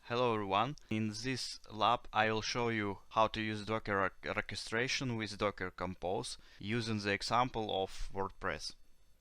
Hello everyone. In this lab I will show you how to use Docker orchestration with Docker Compose using the example of WordPress.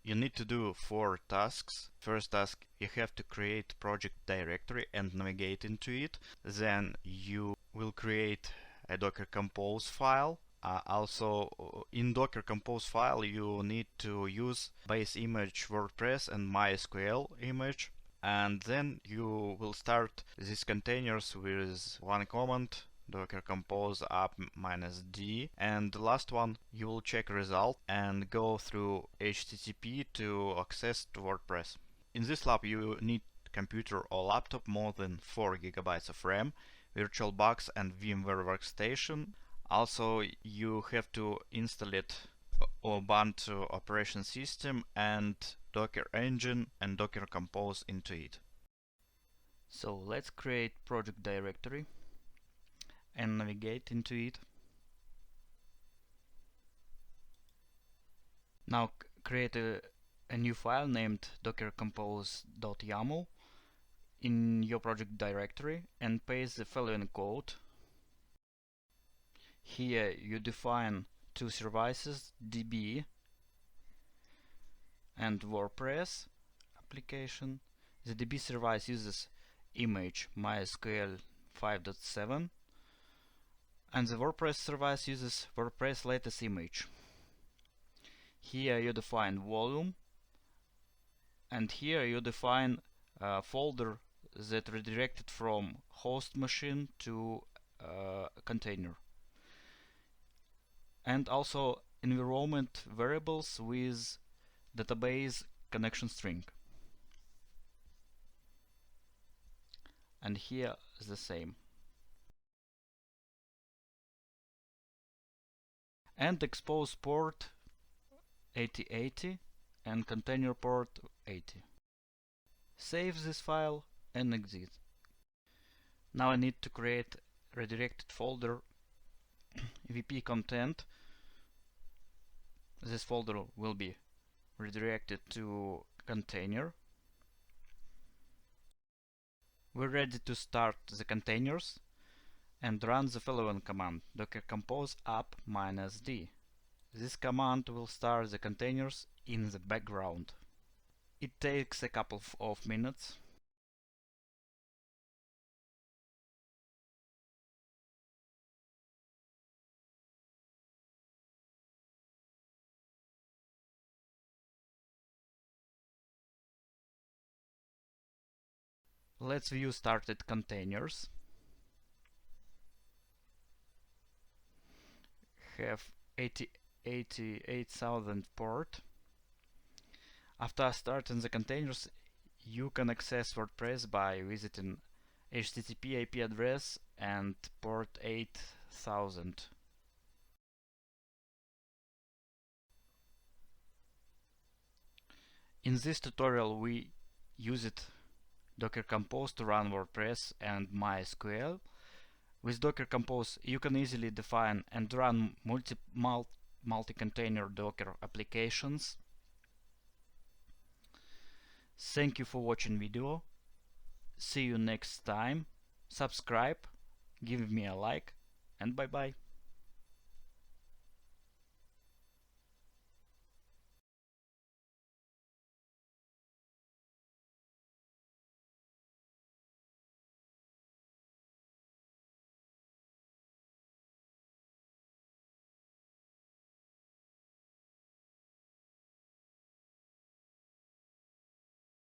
You need to do 4 tasks. First task, you have to create project directory and navigate into it. Then you will create a Docker Compose file. Also in Docker Compose file you need to use base image WordPress and MySQL image. And then you will start these containers with one command, docker compose up -d, and the last one you will check result and go through HTTP to access to WordPress. In this lab you need computer or laptop more than 4 GB of RAM, VirtualBox and VMware Workstation. Also you have to install it Ubuntu operation system and Docker engine and Docker Compose into it. So let's create project directory and navigate into it. Now create a new file named dockercompose.yaml in your project directory and paste the following code. Here you define two services, DB and WordPress application. The DB service uses image MySQL 5.7 and the WordPress service uses WordPress latest image. Here you define volume and here you define a folder that redirected from host machine to container, and also environment variables with database connection string. And here is the same. And expose port 8080 and container port 80. Save this file and exit. Now I need to create redirected folder VP content. This folder will be redirected to container. We're ready to start the containers and run the following command, docker compose up -d. This command will start the containers in the background. It takes a couple of minutes. Let's view started containers. Have 88,000 port. After starting the containers, you can access WordPress by visiting HTTP IP address and port 8000. In this tutorial we used Docker Compose to run WordPress and MySQL. With Docker Compose you can easily define and run multi-container Docker applications. Thank you for watching video. See you next time. Subscribe, give me a like, and bye bye.